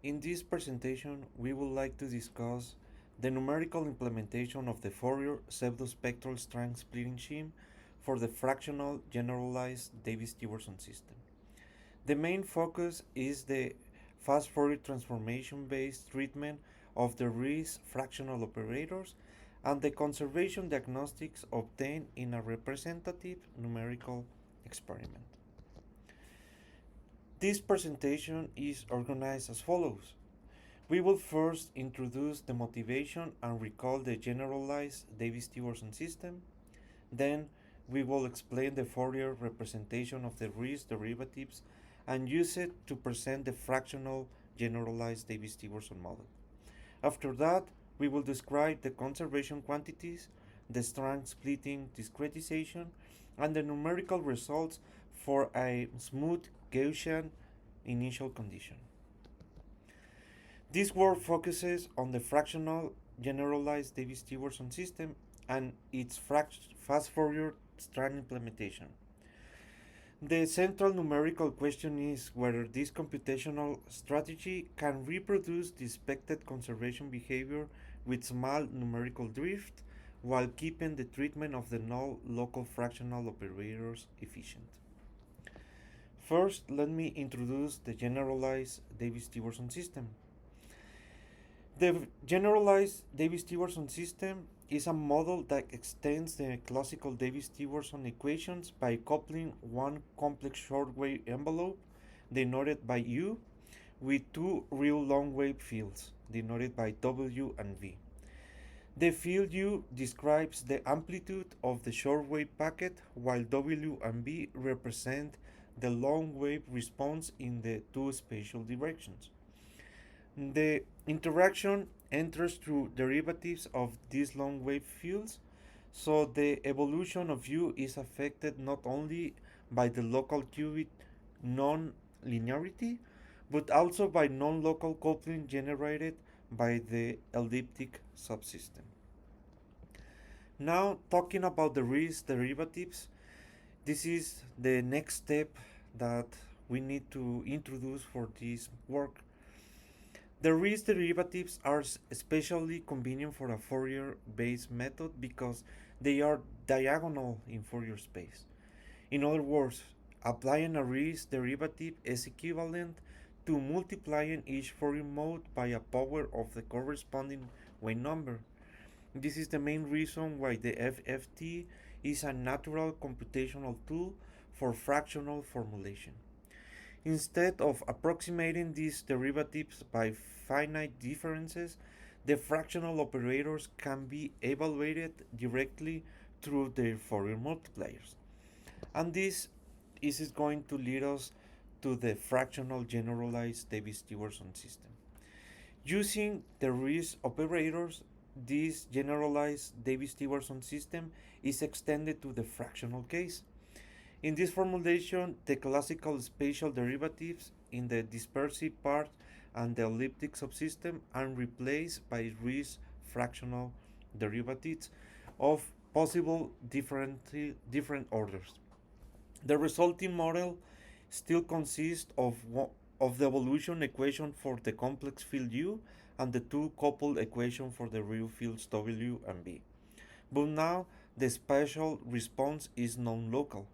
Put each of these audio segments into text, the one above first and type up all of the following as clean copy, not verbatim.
In this presentation, we would like to discuss the numerical implementation of the Fourier pseudospectral Strang splitting scheme for the fractional generalized Davey-Stewartson system. The main focus is the fast Fourier transformation based treatment of the Rees fractional operators and the conservation diagnostics obtained in a representative numerical experiment. This presentation is organized as follows. We will first introduce the motivation and recall the generalized Davey-Stewartson system. Then we will explain the Fourier representation of the Rees derivatives and use it to present the fractional generalized Davey-Stewartson model. After that, we will describe the conservation quantities, the Strang splitting discretization, and the numerical results for a smooth Gaussian initial condition. This work focuses on the fractional generalized Davey-Stewartson system and its fast Fourier Strang implementation. The central numerical question is whether this computational strategy can reproduce the expected conservation behavior with small numerical drift while keeping the treatment of the null local fractional operators efficient. First, let me introduce the generalized Davey-Stewartson system. The generalized Davey-Stewartson system is a model that extends the classical Davey-Stewartson equations by coupling one complex short-wave envelope, denoted by U, with two real long-wave fields, denoted by W and V. The field U describes the amplitude of the short-wave packet, while W and V represent the long-wave response in the two spatial directions. The interaction enters through derivatives of these long wave fields, so the evolution of U is affected not only by the local qubit non-linearity, but also by non-local coupling generated by the elliptic subsystem. Now, talking about the Rees derivatives, this is the next step that we need to introduce for this work. The Rees derivatives are especially convenient for a Fourier-based method because they are diagonal in Fourier space. In other words, applying a Rees derivative is equivalent to multiplying each Fourier mode by a power of the corresponding wave number. This is the main reason why the FFT is a natural computational tool for fractional formulation. Instead of approximating these derivatives by finite differences, the fractional operators can be evaluated directly through their Fourier multipliers. And this is going to lead us to the fractional generalized Davey-Stewartson system. Using the Rees operators, this generalized Davey-Stewartson system is extended to the fractional case. In this formulation, the classical spatial derivatives in the dispersive part and the elliptic subsystem are replaced by Rees fractional derivatives of possible different orders. The resulting model still consists of the evolution equation for the complex field U and the two coupled equation for the real fields W and V. But now the spatial response is non-local.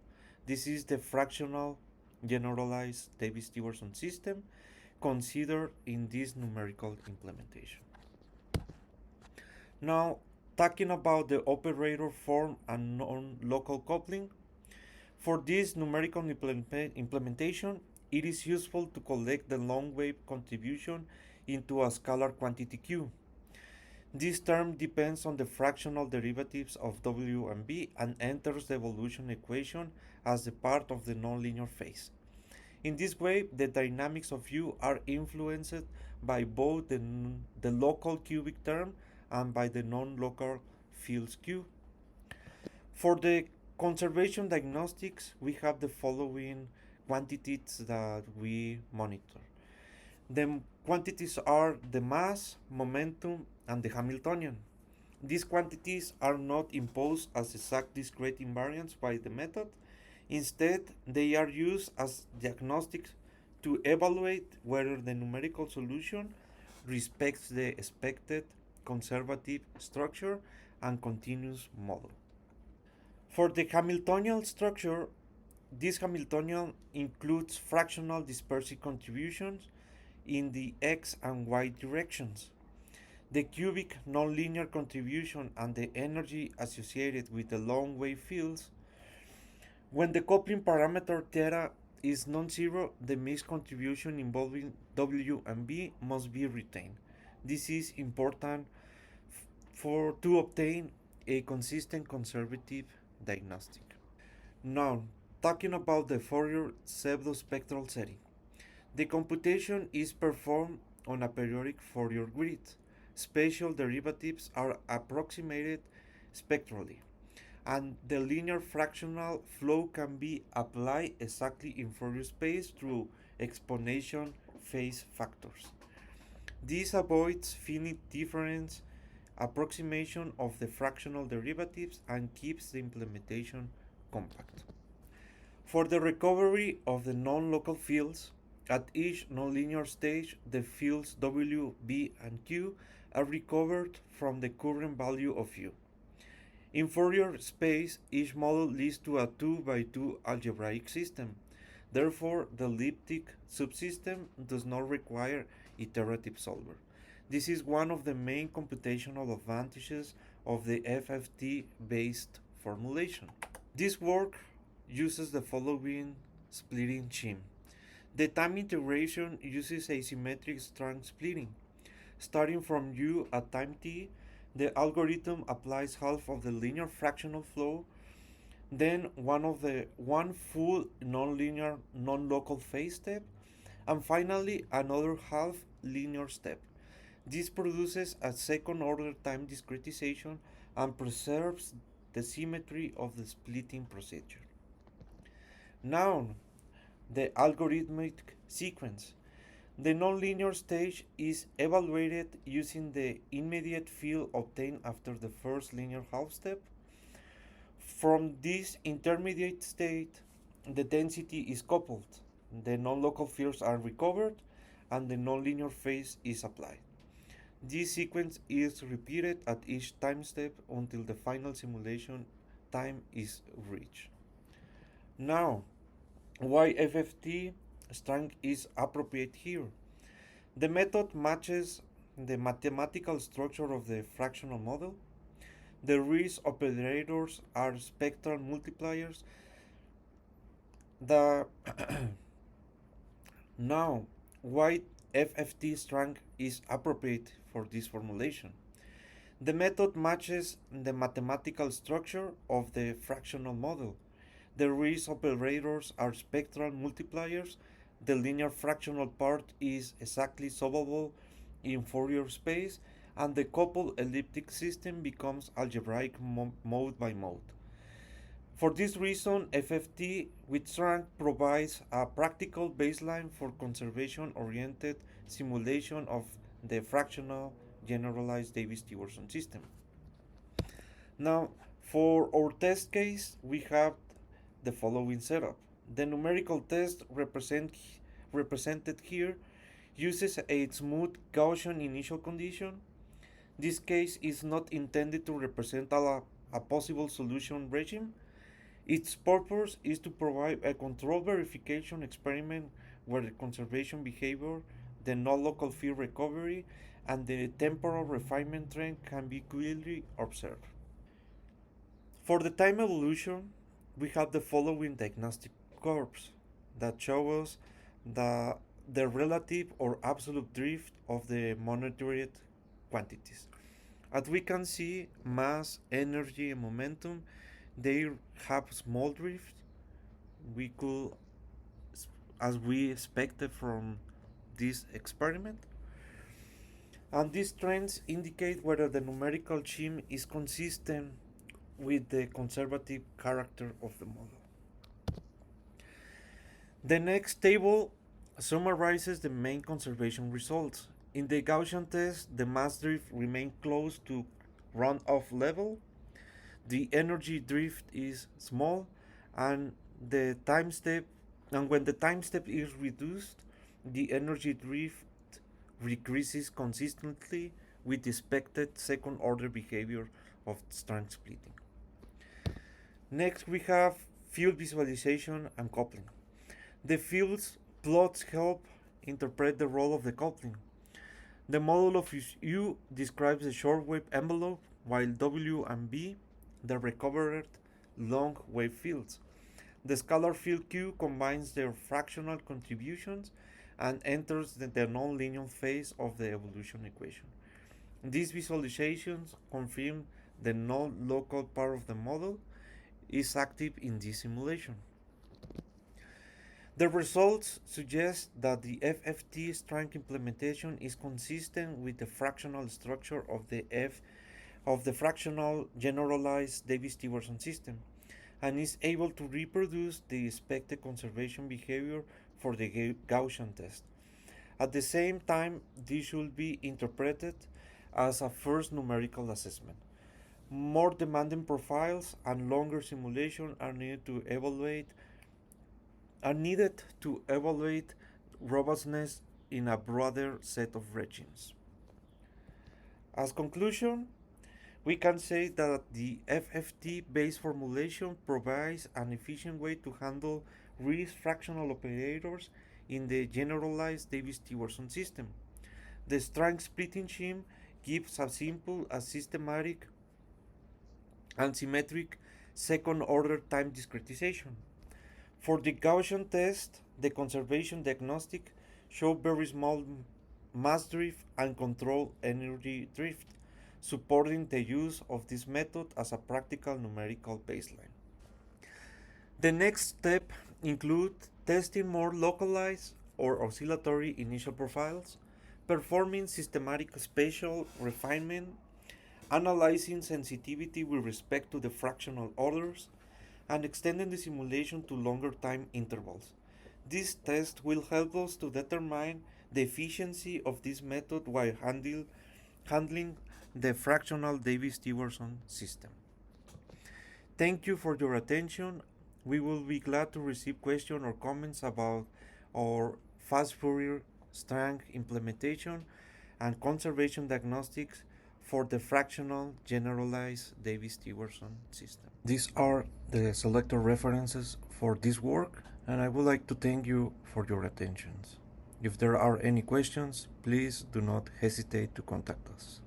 This is the fractional generalized Davey-Stewartson system considered in this numerical implementation. Now, talking about the operator form and non-local coupling, for this numerical implementation, it is useful to collect the long wave contribution into a scalar quantity Q. This term depends on the fractional derivatives of W and V and enters the evolution equation as a part of the nonlinear phase. In this way, the dynamics of U are influenced by both the local cubic term and by the non-local fields Q. For the conservation diagnostics, we have the following quantities that we monitor. The quantities are the mass, momentum, and the Hamiltonian. These quantities are not imposed as exact discrete invariants by the method. Instead, they are used as diagnostics to evaluate whether the numerical solution respects the expected conservative structure and continuous model. For the Hamiltonian structure, this Hamiltonian includes fractional dispersive contributions in the x and y directions. The cubic nonlinear contribution and the energy associated with the long wave fields. When the coupling parameter theta is non-zero, the mixed contribution involving W and B must be retained. This is important for to obtain a consistent conservative diagnostic. Now, talking about the Fourier pseudospectral setting. The computation is performed on a periodic Fourier grid. Spatial derivatives are approximated spectrally, and the linear fractional flow can be applied exactly in Fourier space through exponential phase factors. This avoids finite difference approximation of the fractional derivatives and keeps the implementation compact. For the recovery of the non-local fields, at each nonlinear stage, the fields W, B, and Q are recovered from the current value of U. In Fourier space, each model leads to a 2 by 2 algebraic system. Therefore, the elliptic subsystem does not require iterative solver. This is one of the main computational advantages of the FFT based formulation. This work uses the following splitting scheme. The time integration uses asymmetric Strang splitting. Starting from U at time t, the algorithm applies half of the linear fractional flow, then one full nonlinear non-local phase step, and finally another half linear step. This produces a second order time discretization and preserves the symmetry of the splitting procedure. Now, the algorithmic sequence. The nonlinear stage is evaluated using the immediate field obtained after the first linear half step. From this intermediate state, the density is coupled, the non-local fields are recovered, and the nonlinear phase is applied. This sequence is repeated at each time step until the final simulation time is reached. Now, why FFT Strang is appropriate here? The method matches the mathematical structure of the fractional model. The risk operators are spectral multipliers. The Now, why FFT Strang is appropriate for this formulation? The method matches the mathematical structure of the fractional model. The risk operators are spectral multipliers. The linear fractional part is exactly solvable in Fourier space, and the coupled elliptic system becomes algebraic mode by mode. For this reason, FFT with Strang provides a practical baseline for conservation-oriented simulation of the fractional generalized Davey-Stewartson system. Now, for our test case, we have the following setup. The numerical test represented here uses a smooth Gaussian initial condition. This case is not intended to represent a possible solution regime. Its purpose is to provide a control verification experiment where the conservation behavior, the non-local field recovery, and the temporal refinement trend can be clearly observed. For the time evolution, we have the following diagnostic curves that show us the relative or absolute drift of the monitored quantities. As we can see, mass, energy, and momentum, they have small drift. We could, as we expected from this experiment. And these trends indicate whether the numerical scheme is consistent with the conservative character of the model. The next table summarizes the main conservation results. In the Gaussian test, the mass drift remained close to runoff level, the energy drift is small, and when the time step is reduced, the energy drift decreases consistently with expected second order behavior of Strang splitting. Next, we have field visualization and coupling. The field's plots help interpret the role of the coupling. The model of U describes the shortwave envelope, while W and B the recovered long wave fields. The scalar field Q combines their fractional contributions and enters the nonlinear phase of the evolution equation. These visualizations confirm the non-local part of the model is active in this simulation. The results suggest that the FFT Strang implementation is consistent with the fractional structure of the fractional generalized Davey-Stewartson system and is able to reproduce the expected conservation behavior for the Gaussian test. At the same time, this should be interpreted as a first numerical assessment. More demanding profiles and longer simulation are needed to evaluate robustness in a broader set of regimes. As conclusion, we can say that the FFT-based formulation provides an efficient way to handle risk fractional operators in the generalized Davey-Stewartson system. The Strang splitting scheme gives a simple, systematic, and symmetric second-order time discretization. For the Gaussian test, the conservation diagnostic showed very small mass drift and controlled energy drift, supporting the use of this method as a practical numerical baseline. The next step includes testing more localized or oscillatory initial profiles, performing systematic spatial refinement, analyzing sensitivity with respect to the fractional orders, and extending the simulation to longer time intervals. This test will help us to determine the efficiency of this method while handling the fractional Davey-Stewartson system. Thank you for your attention. We will be glad to receive questions or comments about our fast Fourier Strang implementation and conservation diagnostics for the fractional generalized Davey-Stewartson system. These are the selected references for this work, and I would like to thank you for your attention. If there are any questions, please do not hesitate to contact us.